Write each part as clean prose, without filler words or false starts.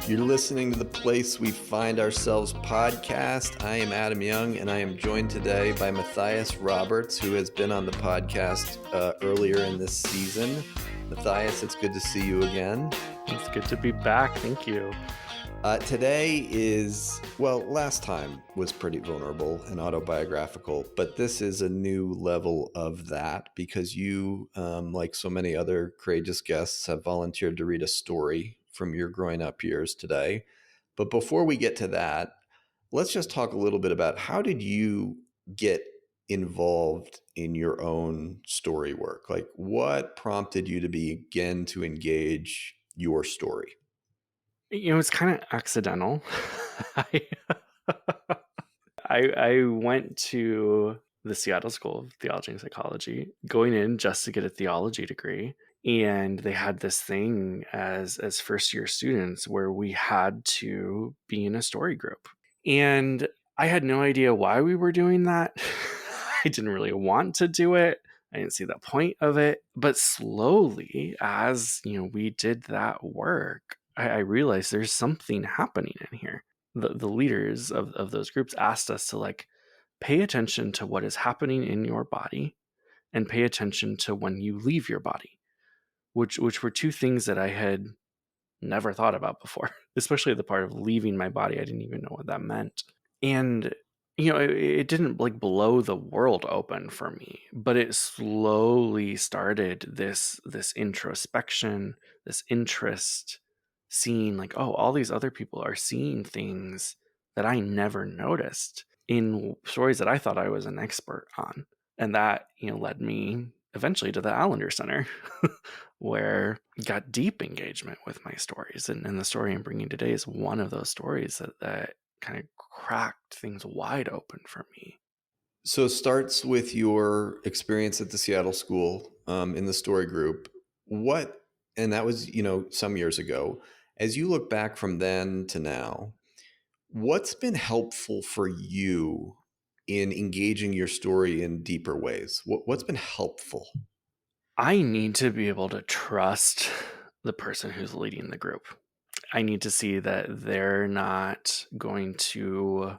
You're listening to the Place We Find Ourselves podcast. I am Adam Young, and I am joined today by Matthias Roberts, who has been on the podcast earlier in this season. Matthias, it's good to see you again. It's good to be back. Thank you. Today is, last time was pretty vulnerable and autobiographical, but this is a new level of that because you, like so many other courageous guests, have volunteered to read a story from your growing up years today. But before we get to that, let's just talk a little bit about how did you get involved in your own story work? Like, what prompted you to begin to engage your story? It's kind of accidental. I, I went to the Seattle School of Theology and Psychology, going in just to get a theology degree. And they had this thing as first year students where we had to be in a story group. And I had no idea why we were doing that. I didn't really want to do it. I didn't see the point of it. But slowly, as we did that work, I realized there's something happening in here. The leaders of those groups asked us to pay attention to what is happening in your body and pay attention to when you leave your body, which were two things that I had never thought about before, especially the part of leaving my body. I didn't even know what that meant. And it didn't blow the world open for me, but it slowly started this introspection, this interest, seeing all these other people are seeing things that I never noticed in stories that I thought I was an expert on. And that led me eventually to the Allender Center, where I got deep engagement with my stories. And the story I'm bringing today is one of those stories that kind of cracked things wide open for me. So it starts with your experience at the Seattle School in the story group. And that was, some years ago. As you look back from then to now, what's been helpful for you in engaging your story in deeper ways? What's been helpful? I need to be able to trust the person who's leading the group. I need to see that they're not going to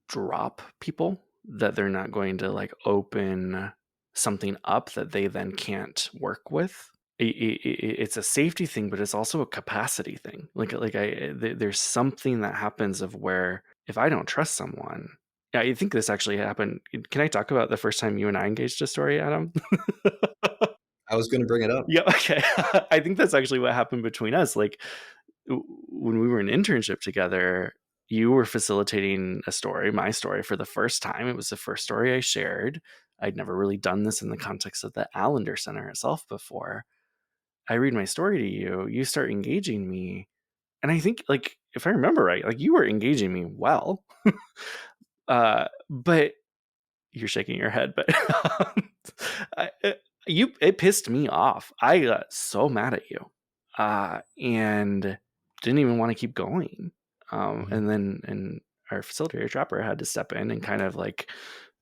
drop people, that they're not going to open something up that they then can't work with. It's a safety thing, but it's also a capacity thing. There's something that happens of where if I don't trust someone, I think this actually happened. Can I talk about the first time you and I engaged a story, Adam? I was going to bring it up. Yeah, okay. I think that's actually what happened between us. When we were in internship together, you were facilitating a story, my story, for the first time. It was the first story I shared. I'd never really done this in the context of the Allender Center itself before. I read my story to you, you start engaging me. And I think, if I remember right, you were engaging me well. But you're shaking your head, but it pissed me off. I got so mad at you, and didn't even want to keep going. And then our facilitator Trapper had to step in and kind of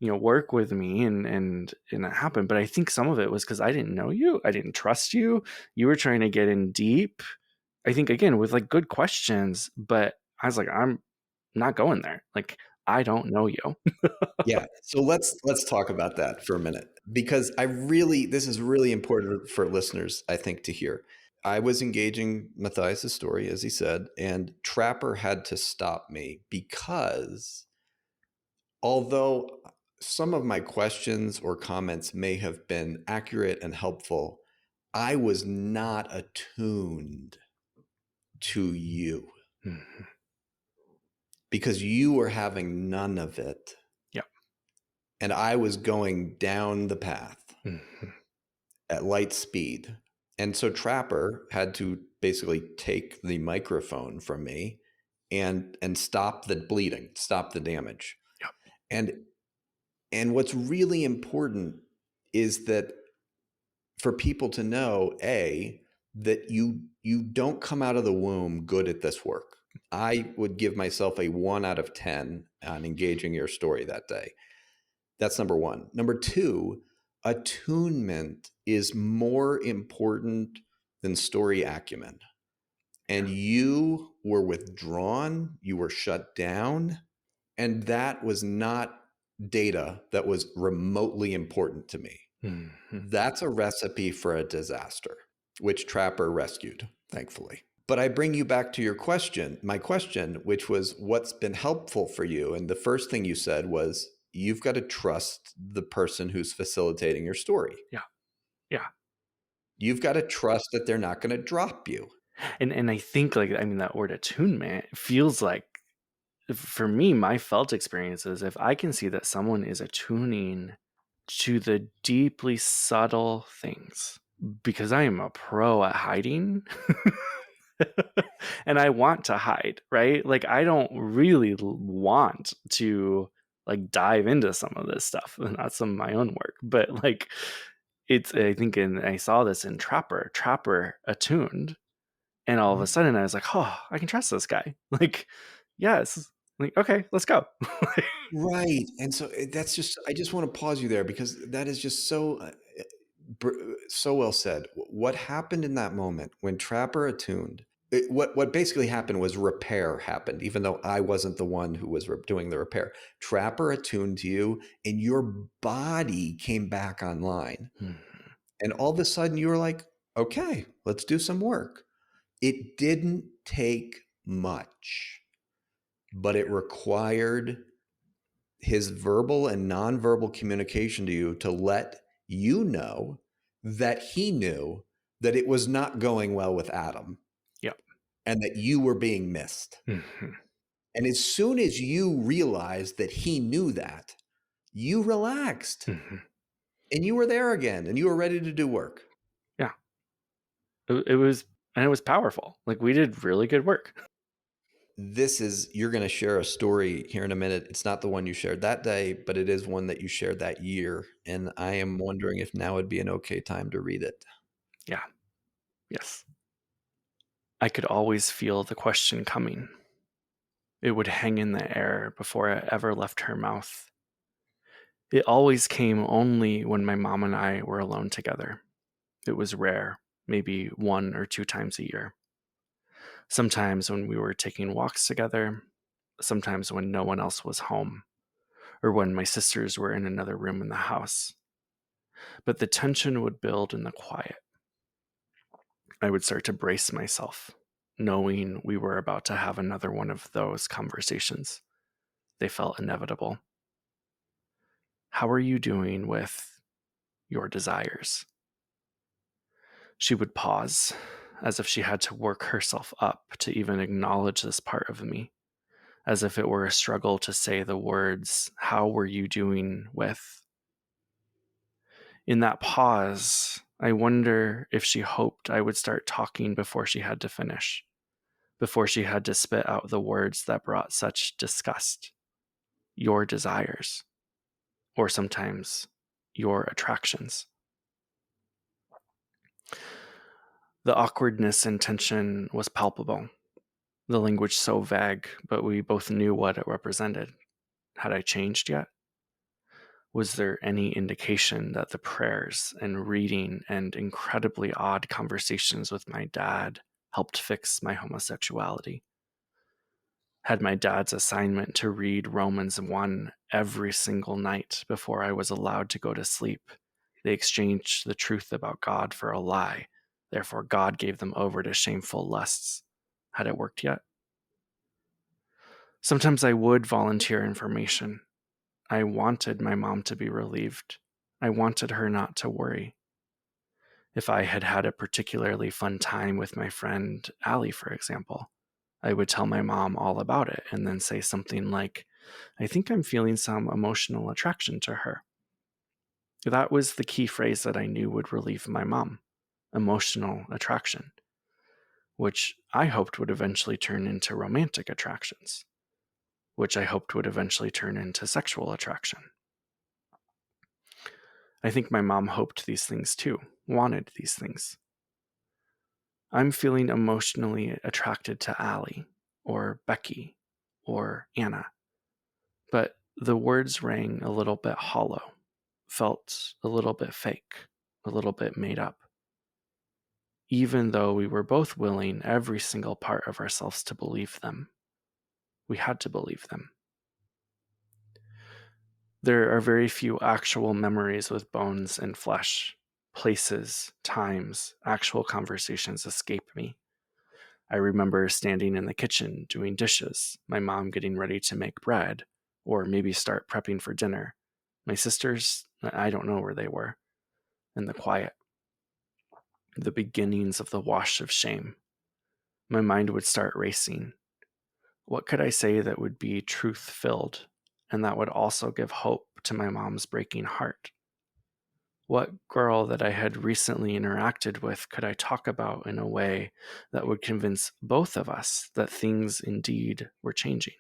work with me, and that happened. But I think some of it was because I didn't know you, I didn't trust you. You were trying to get in deep, I think, again with good questions, but I was like, I'm not going there. I don't know you. Yeah. So let's talk about that for a minute, because this is really important for listeners, I think, to hear. I was engaging Matthias' story, as he said, and Trapper had to stop me because although some of my questions or comments may have been accurate and helpful, I was not attuned to you Mhm. because you were having none of it. Yep. And I was going down the path Mhm. at light speed. And so Trapper had to basically take the microphone from me and stop the bleeding, stop the damage. Yep. And what's really important is that for people to know, that you don't come out of the womb good at this work. I would give myself a 1 out of 10 on engaging your story that day. That's number one. Number two, attunement is more important than story acumen. And you were withdrawn, you were shut down, and that was not data that was remotely important to me. Mhm. That's a recipe for a disaster, which Trapper rescued, thankfully. But I bring you back to your question, my question, which was what's been helpful for you? And the first thing you said was you've got to trust the person who's facilitating your story. Yeah. Yeah. You've got to trust that they're not going to drop you. And I think, like, I mean, that word attunement feels like, for me, my felt experience is if I can see that someone is attuning to the deeply subtle things, because I am a pro at hiding. And I want to hide, right? Like, I don't really want to, like, dive into some of this stuff, not some of my own work, but like, it's, I think, and I saw this in Trapper attuned, and all of a sudden I was like, oh, I can trust this guy. Like, yes, like, okay, let's go. Right. And so that's just, I just want to pause you there because that is just so, so well said. What happened in that moment when Trapper attuned? What basically happened was repair happened, even though I wasn't the one who was doing the repair. Trapper attuned to you, and your body came back online, Mhm. and all of a sudden you were like, "Okay, let's do some work." It didn't take much, but it required his verbal and nonverbal communication to you to let you know that he knew that it was not going well with Adam Yep. and that you were being missed. Mhm. And as soon as you realized that he knew that, you relaxed Mhm. and you were there again and you were ready to do work. Yeah. It was, and it was powerful. Like, we did really good work. You're going to share a story here in a minute. It's not the one you shared that day, but it is one that you shared that year. And I am wondering if now would be an okay time to read it. Yeah. Yes. I could always feel the question coming. It would hang in the air before it ever left her mouth. It always came only when my mom and I were alone together. It was rare, maybe 1 or 2 times a year. Sometimes when we were taking walks together, sometimes when no one else was home, or when my sisters were in another room in the house. But the tension would build in the quiet. I would start to brace myself, knowing we were about to have another one of those conversations. They felt inevitable. How are you doing with your desires? She would pause, as if she had to work herself up to even acknowledge this part of me, as if it were a struggle to say the words, how were you doing with? In that pause, I wonder if she hoped I would start talking before she had to finish, before she had to spit out the words that brought such disgust. Your desires, or sometimes your attractions. The awkwardness and tension was palpable, the language so vague, but we both knew what it represented. Had I changed yet? Was there any indication that the prayers and reading and incredibly odd conversations with my dad helped fix my homosexuality? Had my dad's assignment to read Romans 1 every single night before I was allowed to go to sleep? They exchanged the truth about God for a lie. Therefore, God gave them over to shameful lusts. Had it worked yet? Sometimes I would volunteer information. I wanted my mom to be relieved. I wanted her not to worry. If I had had a particularly fun time with my friend Allie, for example, I would tell my mom all about it and then say something like, I think I'm feeling some emotional attraction to her. That was the key phrase that I knew would relieve my mom: emotional attraction, which I hoped would eventually turn into romantic attractions, which I hoped would eventually turn into sexual attraction. I think my mom hoped these things too, wanted these things. I'm feeling emotionally attracted to Allie, or Becky, or Anna. But the words rang a little bit hollow, felt a little bit fake, a little bit made up. even though we were both willing, every single part of ourselves, to believe them. We had to believe them. There are very few actual memories with bones and flesh. Places, times, actual conversations escape me. I remember standing in the kitchen doing dishes, my mom getting ready to make bread, or maybe start prepping for dinner. My sisters, I don't know where they were. In the quiet, the beginnings of the wash of shame. My mind would start racing. What could I say that would be truth-filled, and that would also give hope to my mom's breaking heart? What girl that I had recently interacted with could I talk about in a way that would convince both of us that things indeed were changing?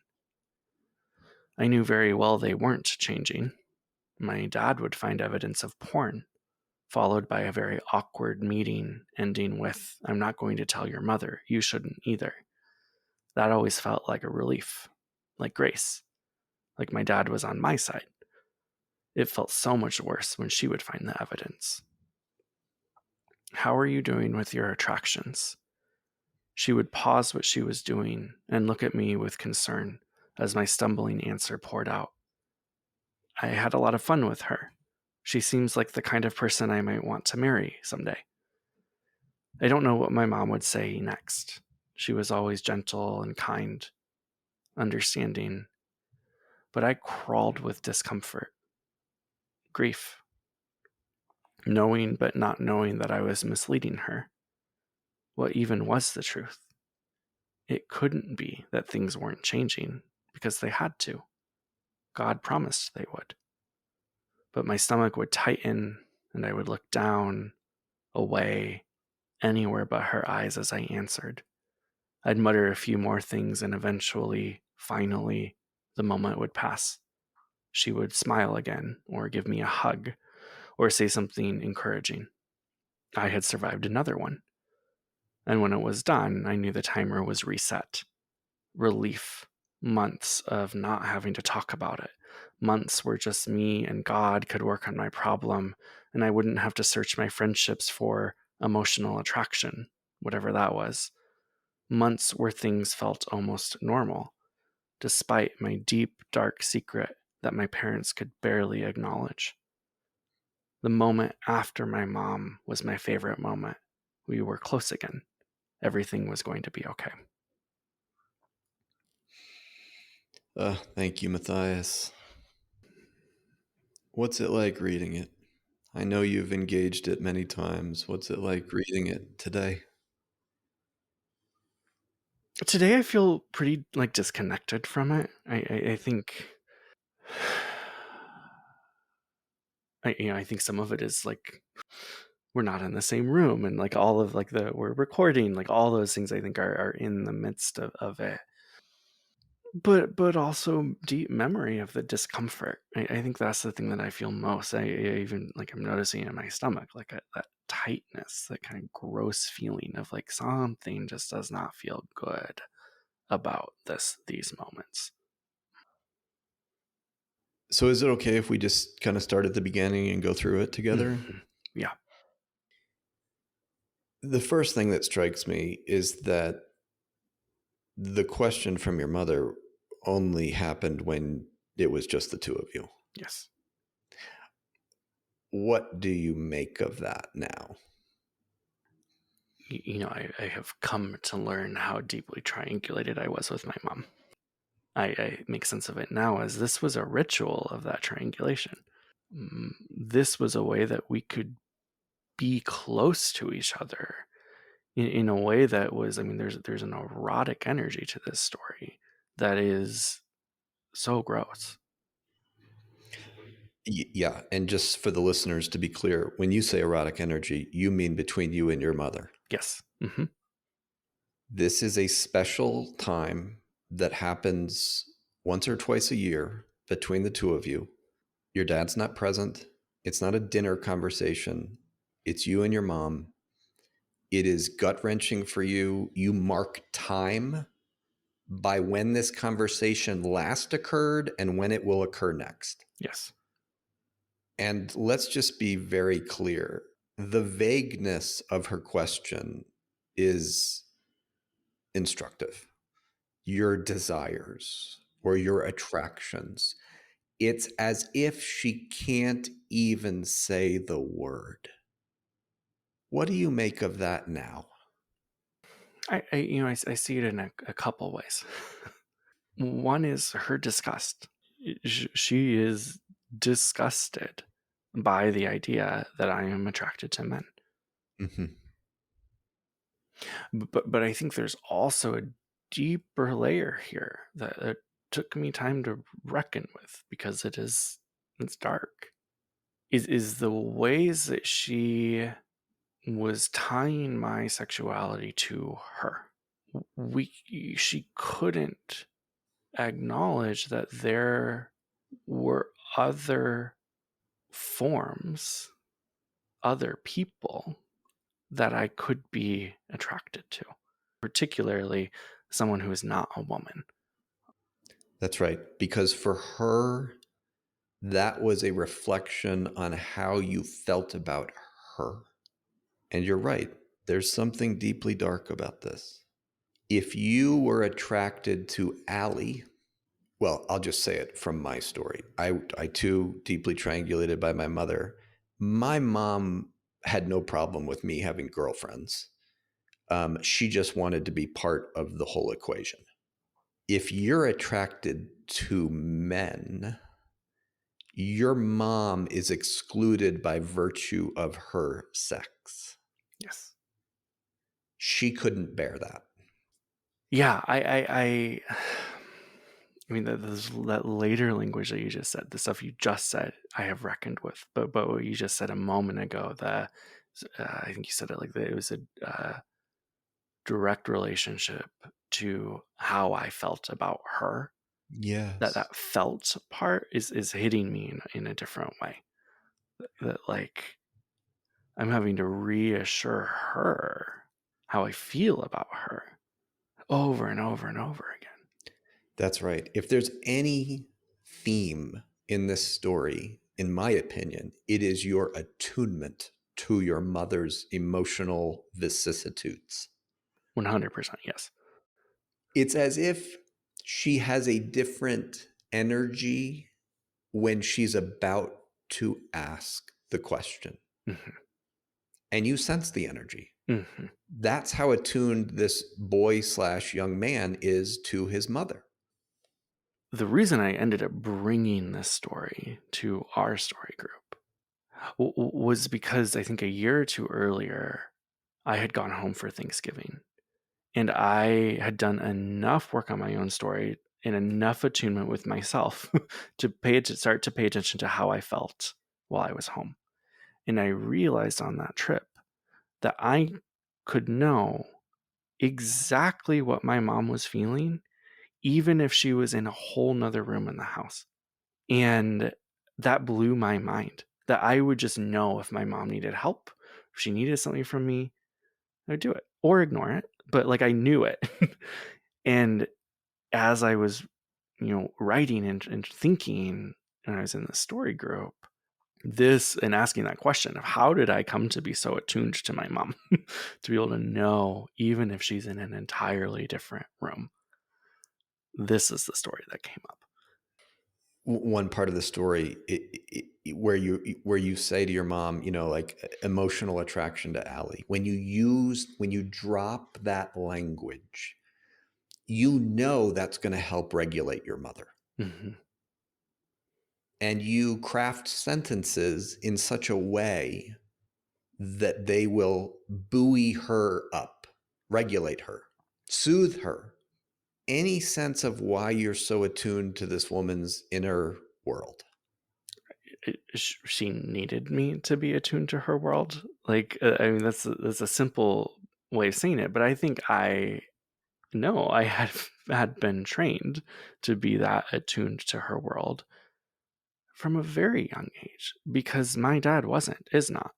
I knew very well they weren't changing. My dad would find evidence of porn, followed by a very awkward meeting ending with, "I'm not going to tell your mother. You shouldn't either." That always felt like a relief, like grace, like my dad was on my side. It felt so much worse when she would find the evidence. "How are you doing with your attractions?" She would pause what she was doing and look at me with concern as my stumbling answer poured out. "I had a lot of fun with her. She seems like the kind of person I might want to marry someday." I don't know what my mom would say next. She was always gentle and kind, understanding, but I crawled with discomfort, grief, knowing but not knowing that I was misleading her. What even was the truth? It couldn't be that things weren't changing, because they had to. God promised they would. But my stomach would tighten, and I would look down, away, anywhere but her eyes as I answered. I'd mutter a few more things, and eventually, finally, the moment would pass. She would smile again, or give me a hug, or say something encouraging. I had survived another one. And when it was done, I knew the timer was reset. Relief. Months of not having to talk about it. Months where just me and God could work on my problem, and I wouldn't have to search my friendships for emotional attraction, whatever that was. Months where things felt almost normal, despite my deep, dark secret that my parents could barely acknowledge. The moment after my mom was my favorite moment. We were close again. Everything was going to be okay. Thank you, Matthias. What's it like reading it? I know you've engaged it many times. What's it like reading it today? Today I feel pretty disconnected from it. I think I think some of it is we're not in the same room, and all of the we're recording, all those things I think are in the midst of it. But also deep memory of the discomfort. I think that's the thing that I feel most. I even I'm noticing in my stomach that tightness, that kind of gross feeling of something just does not feel good about these moments. So is it okay if we just kind of start at the beginning and go through it together? Mhm. Yeah. The first thing that strikes me is that the question from your mother only happened when it was just the two of you. Yes. What do you make of that now? I have come to learn how deeply triangulated I was with my mom. I make sense of it now as this was a ritual of that triangulation. This was a way that we could be close to each other in a way that was, there's an erotic energy to this story that is so gross. Yeah, and just for the listeners to be clear, when you say erotic energy, you mean between you and your mother. Yes. This is a special time that happens once or twice a year between the two of you. Your dad's not present. It's not a dinner conversation. It's you and your mom. It is gut wrenching for you. You mark time by when this conversation last occurred and when it will occur next. Yes. And let's just be very clear. The vagueness of her question is instructive. Your desires or your attractions. It's as if she can't even say the word. What do you make of that now? I see it in a couple ways. One is her disgust. She is disgusted by the idea that I am attracted to men. Mhm. But I think there's also a deeper layer here that took me time to reckon with, because it's dark. Is the ways that she was tying my sexuality to her. We She couldn't acknowledge that there were other forms, other people that I could be attracted to, particularly someone who is not a woman. That's right. Because for her, that was a reflection on how you felt about her. And you're right. There's something deeply dark about this. If you were attracted to Allie, well, I'll just say it from my story. I too deeply triangulated by my mother. My mom had no problem with me having girlfriends. She just wanted to be part of the whole equation. If you're attracted to men, your mom is excluded by virtue of her sex. Yes. She couldn't bear that. Yeah, I mean, that later language that you just said, the stuff you just said, I have reckoned with. But what you just said a moment ago, I think you said it like that. It was a direct relationship to how I felt about her. Yes. That felt part is hitting me in a different way. That like I'm having to reassure her how I feel about her over and over and over again. That's right. If there's any theme in this story, in my opinion, it is your attunement to your mother's emotional vicissitudes. 100%, yes. It's as if she has a different energy when she's about to ask the question, Hmm. and you sense the energy. Hmm. That's how attuned this boy slash young man is to his mother. The reason I ended up bringing this story to our story group was because I think a year or two earlier, I had gone home for Thanksgiving, and I had done enough work on my own story and enough attunement with myself to start to pay attention to how I felt while I was home. And I realized on that trip that I could know exactly what my mom was feeling, even if she was in a whole nother room in the house. And that blew my mind, that I would just know if my mom needed help, if she needed something from me, I would do it or ignore it. But like I knew it. And as I was, writing and thinking, and I was in the story group, this and asking that question of how did I come to be so attuned to my mom to be able to know, even if she's in an entirely different room, this is the story that came up. One part of the story where you say to your mom, like emotional attraction to Allie. When you drop that language, that's going to help regulate your mother. Hmm. And you craft sentences in such a way that they will buoy her up, regulate her, soothe her. Any sense of why you're so attuned to this woman's inner world? She needed me to be attuned to her world. Like, I mean, that's a simple way of saying it, but I think I know I had been trained to be that attuned to her world from a very young age, because my dad is not.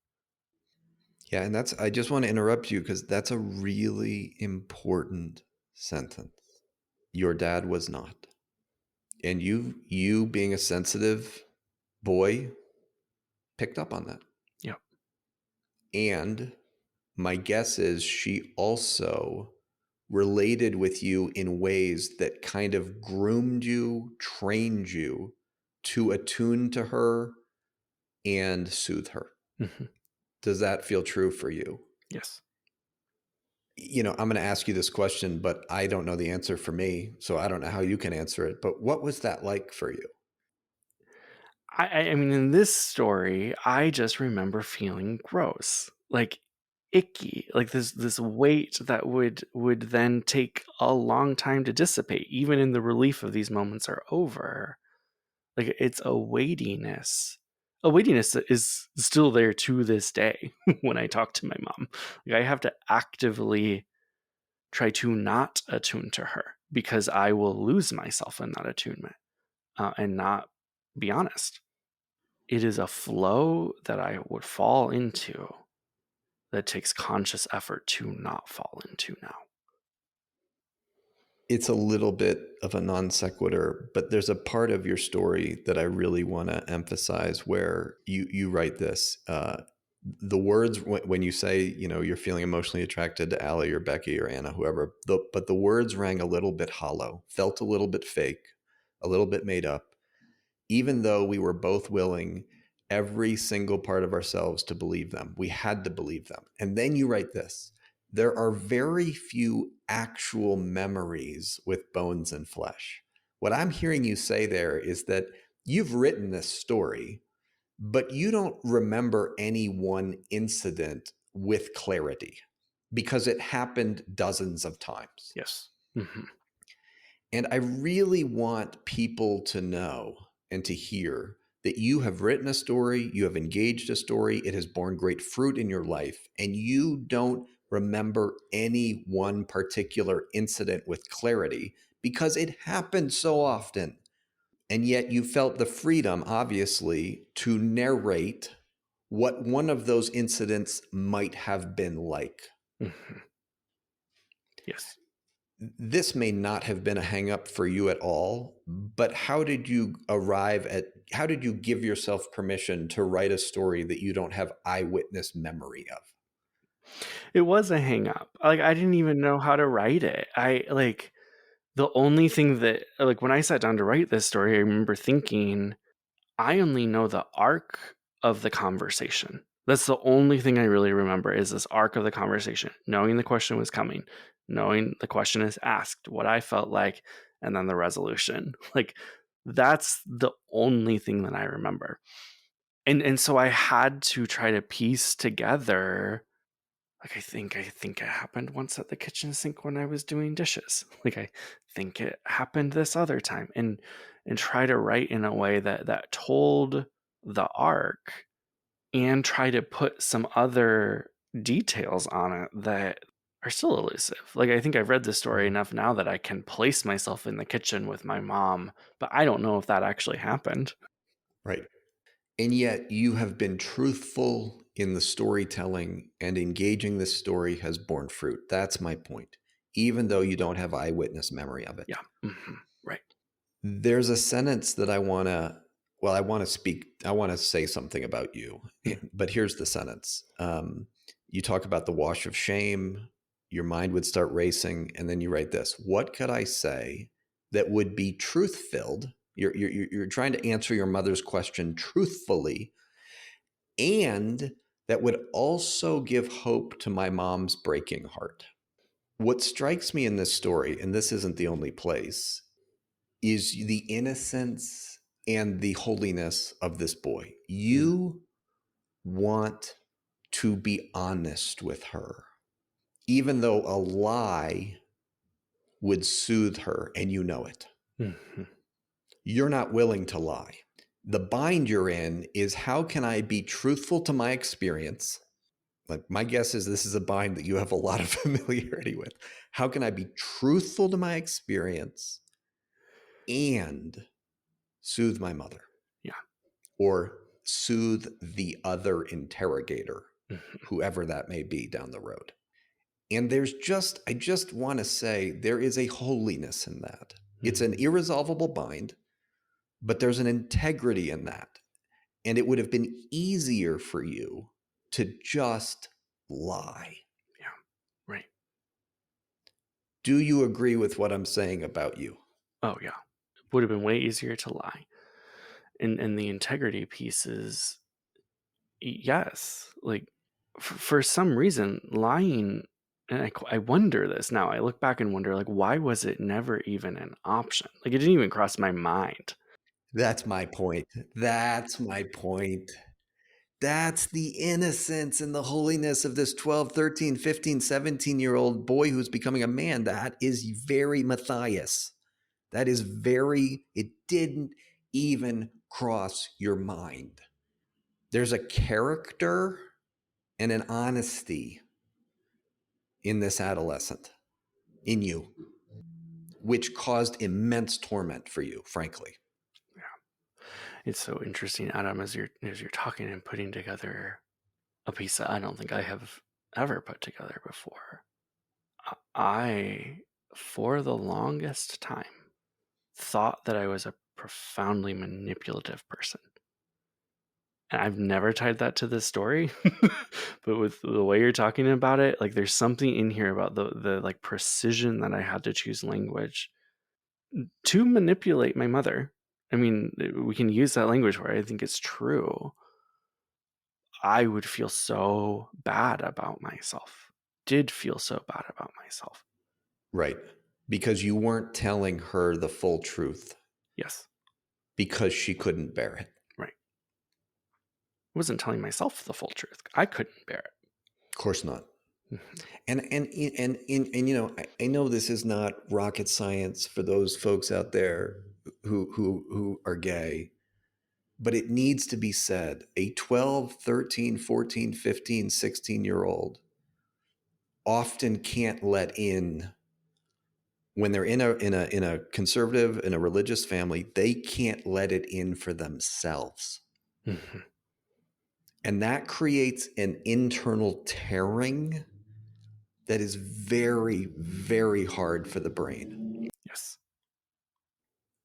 Yeah, and I just want to interrupt you because that's a really important sentence. Your dad was not. And you being a sensitive boy picked up on that. Yep. And my guess is she also related with you in ways that kind of groomed you, trained you to attune to her and soothe her. Mhm. Does that feel true for you? Yes. I'm going to ask you this question, but I don't know the answer for me, so I don't know how you can answer it. But what was that like for you? I mean, in this story, I just remember feeling gross, like icky, like this weight that would then take a long time to dissipate, even in the relief of these moments are over. Like it's a weightiness. A weightiness that is still there to this day when I talk to my mom. Like I have to actively try to not attune to her because I will lose myself in that attunement and not be honest. It is a flow that I would fall into that takes conscious effort to not fall into now. It's a little bit of a non sequitur, but there's a part of your story that I really want to emphasize where you write this. The words when you say you're feeling emotionally attracted to Allie or Becky or Anna, whoever, but the words rang a little bit hollow, felt a little bit fake, a little bit made up, even though we were both willing every single part of ourselves to believe them. We had to believe them. And then you write this: there are very few actual memories with bones and flesh. What I'm hearing you say there is that you've written this story, but you don't remember any one incident with clarity because it happened dozens of times. Yes. Hmm. And I really want people to know and to hear that you have written a story, you have engaged a story, it has borne great fruit in your life, and you don't remember any one particular incident with clarity because it happened so often. And yet you felt the freedom, obviously, to narrate what one of those incidents might have been like. Hmm. Yes. This may not have been a hang up for you at all, but how did you give yourself permission to write a story that you don't have eyewitness memory of? It was a hang up. Like I didn't even know how to write it. I like the only thing that like when I sat down to write this story, I remember thinking, I only know the arc of the conversation. That's the only thing I really remember is this arc of the conversation, knowing the question was coming, knowing the question is asked, what I felt like, and then the resolution. Like that's the only thing that I remember. And so I had to try to piece together like I think it happened once at the kitchen sink when I was doing dishes. Like I think it happened this other time and try to write in a way that told the arc and try to put some other details on it that are still elusive. Like I think I've read the story Mhm. enough now that I can place myself in the kitchen with my mom, but I don't know if that actually happened. Right. And yet you have been truthful in the storytelling, and engaging this story has borne fruit. That's my point, even though you don't have eyewitness memory of it. Yeah. Mhm. Right. There's a sentence that I want to I want to say something about you, Mhm. but here's the sentence. You talk about the wash of shame, your mind would start racing, and then you write this: what could I say that would be truth filled? You're trying to answer your mother's question truthfully, and that would also give hope to my mom's breaking heart. What strikes me in this story, and this isn't the only place, is the innocence and the holiness of this boy. Mhm. You want to be honest with her, even though a lie would soothe her and you know it. Mhm. You're not willing to lie. The bind you're in is, how can I be truthful to my experience? Like, my guess is this is a bind that you have a lot of familiarity with. How can I be truthful to my experience and soothe my mother? Yeah. Or soothe the other interrogator, Mhm. whoever that may be down the road. And I just want to say there is a holiness in that. It's an Mhm. irresolvable bind, but there's an integrity in that. And it would have been easier for you to just lie. Yeah. Right. Do you agree with what I'm saying about you? Oh yeah. Would have been way easier to lie. And the integrity piece is yes. Like for some reason, lying. And I wonder this now. I look back and wonder, like, why was it never even an option? Like, it didn't even cross my mind. That's my point. That's my point. That's the innocence and the holiness of this 12, 13, 15, 17-year-old boy who's becoming a man. That is very Matthias. That is very, it didn't even cross your mind. There's a character and an honesty in this adolescent, in you, which caused immense torment for you, frankly. It's so interesting, Adam, as you're talking and putting together a piece that I don't think I have ever put together before. I, for the longest time, thought that I was a profoundly manipulative person. And I've never tied that to this story, but with the way you're talking about it, like there's something in here about the like precision that I had to choose language to manipulate my mother. I mean, we can use that language where I think it's true. I would feel so bad about myself. Did feel so bad about myself. Right. Because you weren't telling her the full truth Yes, because she couldn't bear it. right. I wasn't telling myself the full truth. I couldn't bear Of course not. it. And you know, I know this is not rocket science for those folks out there who are gay, but it needs to be said. A 12, 13, 14, 15, 16-year-old often can't let in when they're in a conservative, in a religious family, they can't let it in for themselves. Mhm. And that creates an internal tearing that is very, very hard for the brain. Yes.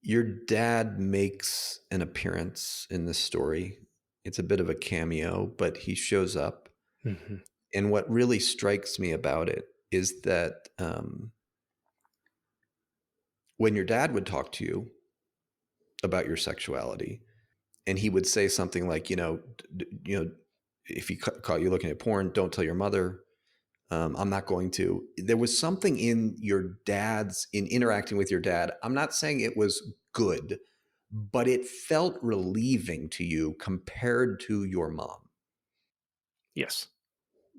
Your dad makes an appearance in this story. It's a bit of a cameo, but he shows up. Mhm. And what really strikes me about it is that when your dad would talk to you about your sexuality, and he would say something like, if he caught you looking at porn, don't tell your mother. I'm not going to. There was something in in interacting with your dad. I'm not saying it was good, but it felt relieving to you compared to your mom. Yes.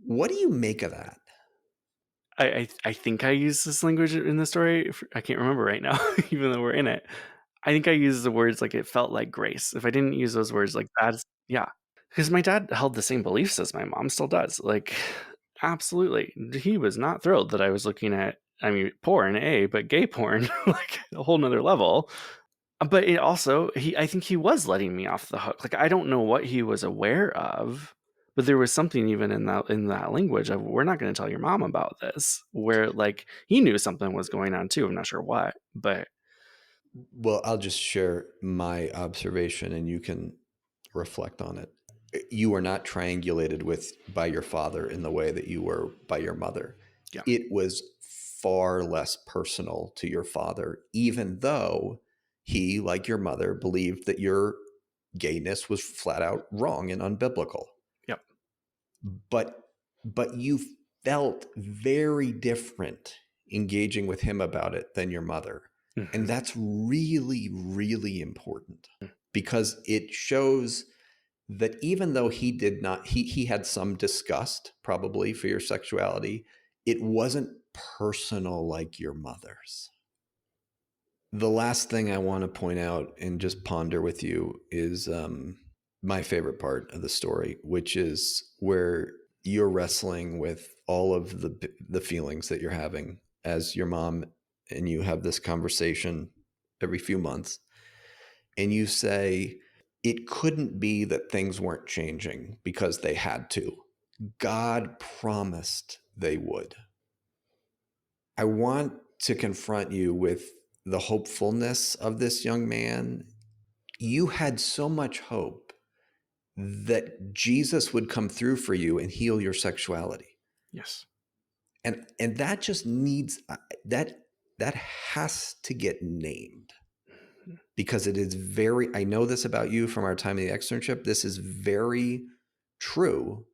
What do you make of that? I think I use this language in the story. I can't remember right now, even though we're in it. I think I use the words like it felt like grace. If I didn't use those words, like that's yeah, because my dad held the same beliefs as my mom still does. Like, absolutely, he was not thrilled that I was looking at. I mean, porn, but gay porn, like a whole nother level. But it also I think he was letting me off the hook. Like, I don't know what he was aware of, but there was something even in that language of, "We're not gonna tell your mom about this," where, like, he knew something was going on too, I'm not sure what, but Well, I'll just share my observation and you can reflect on it. You were not triangulated with by your father in the way that you were by your mother. yeah, It was far less personal to your father, even though he, like your mother, believed that your gayness was flat out wrong and unbiblical. yep, But you felt very different engaging with him about it than your mother. And mhm, that's really, really important because it shows that even though he did not, he had some disgust probably for your sexuality, it wasn't personal like your mother's. The last thing I want to point out and just ponder with you is my favorite part of the story, which is where you're wrestling with all of the feelings that you're having as your mom, and you have this conversation every few months, and you say it couldn't be that things weren't changing because they had to. God promised they would. I want to confront you with the hopefulness of this young man. You had so much hope that Jesus would come through for you and heal your sexuality. Yes. And that just needs that that has to get named, Mhm. because it is very, I know this about you from our time in the externship. This is very true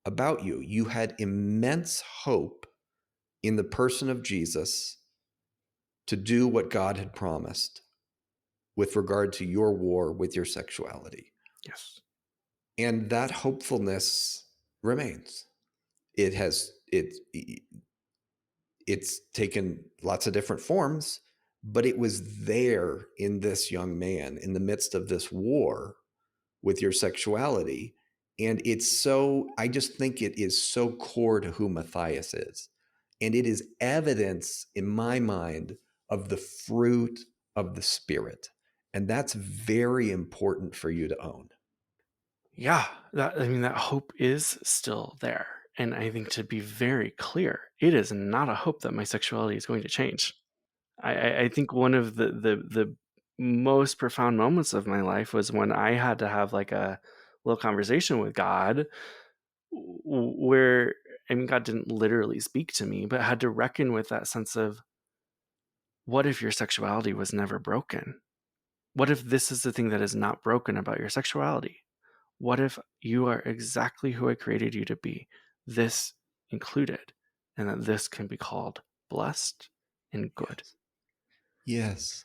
about you. You had immense hope in the person of Jesus to do what God had promised with regard to your war with your sexuality. Yes. And that hopefulness remains. It has it's taken lots of different forms, but it was there in this young man in the midst of this war with your sexuality. And it's so, I just think it is so core to who Matthias is. And it is evidence in my mind of the fruit of the Spirit. And that's very important for you to own. Yeah, that hope is still there. And I think, to be very clear, it is not a hope that my sexuality is going to change. I think one of the most profound moments of my life was when I had to have like a little conversation with God, where, I mean, God didn't literally speak to me, but had to reckon with that sense of, what if your sexuality was never broken? What if this is the thing that is not broken about your sexuality? What if you are exactly who I created you to be, this included, and that this can be called blessed and good? Yes. Yes.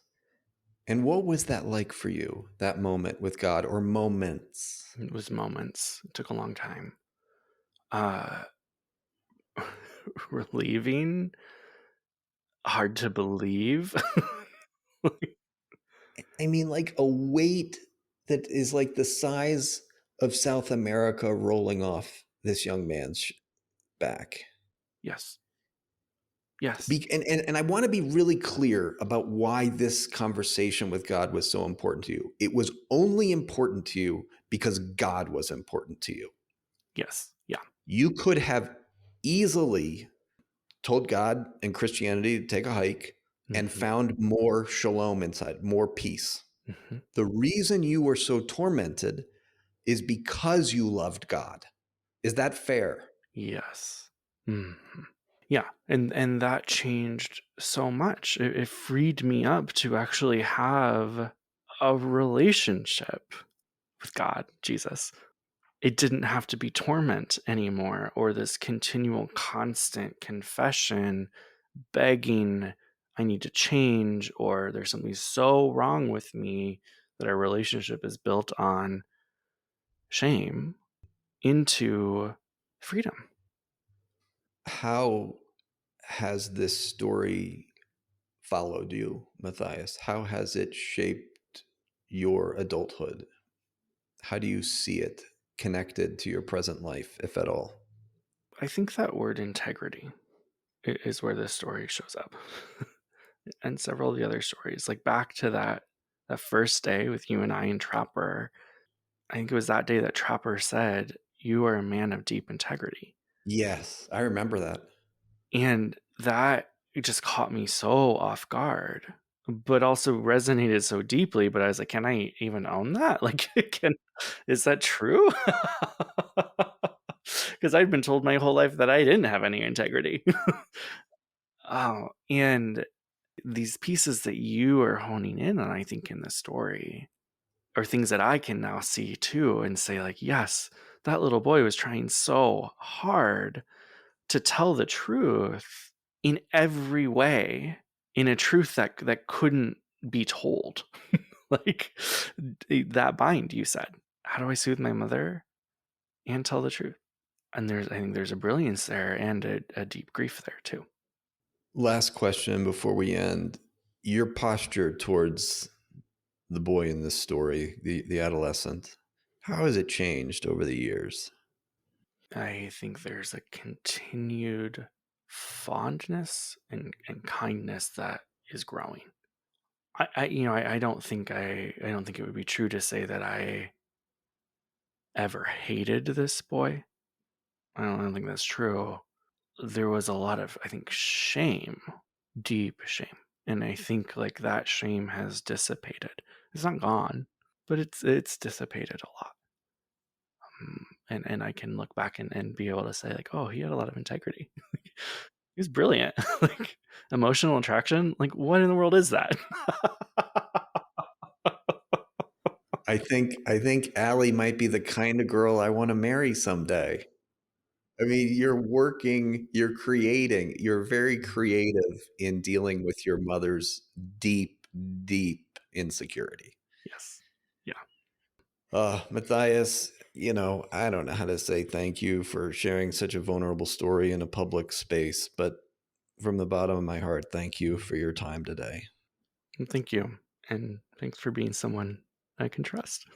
And what was that like for you, that moment with God, or moments? It was moments. It took a long time. Uh, relieving, hard to believe. I mean, like a weight that is like the size of South America rolling off this young man's back. Yes. Yes. And I want to be really clear about why this conversation with God was so important to you. It was only important to you because God was important to you. Yes. Yeah. You could have easily told God and Christianity to take a hike and Hmm. found more shalom inside, more peace. Hmm. The reason you were so tormented is because you loved God. Is that fair? Yes. Hmm. Yeah, and that changed so much. It freed me up to actually have a relationship with God, Jesus. It didn't have to be torment anymore, or this continual constant confession, begging, I need to change, or there's something so wrong with me that our relationship is built on shame, into freedom. How has this story followed you, Matthias? How has it shaped your adulthood? How do you see it connected to your present life, if at all? I think that word integrity is where this story shows up. And several of the other stories, like back to that first day with you and I and Trapper. I think it was that day that Trapper said, "You are a man of deep integrity." Yes, I remember that. And that, it just caught me so off guard, but also resonated so deeply. But I was like, can I even own that? Like, can is that true? Because I'd been told my whole life that I didn't have any integrity. Oh, and these pieces that you are honing in on, I think, in the story, are things that I can now see too and say, like, yes, that little boy was trying so hard to tell the truth in every way, in a truth that couldn't be told. Like, that bind you said, how do I soothe my mother and tell the truth? And I think there's a brilliance there and a deep grief there too. Last question before we end. Your posture towards the boy in this story, the adolescent, how has it changed over the years? I think there's a continued fondness and kindness that is growing. I don't think I don't think it would be true to say that I ever hated this boy. I don't think that's true. There was a lot of, I think, shame, deep shame. And I think like that shame has dissipated. It's not gone, but it's dissipated a lot. And I can look back and be able to say like, oh, he had a lot of integrity. He was brilliant. Like emotional attraction. Like what in the world is that? I think Allie might be the kind of girl I want to marry someday. I mean, you're working, you're creating, you're very creative in dealing with your mother's deep, deep insecurity. Yes. Yeah. Matthias, I don't know how to say thank you for sharing such a vulnerable story in a public space, but from the bottom of my heart, thank you for your time today. And thank you. And thanks for being someone I can trust.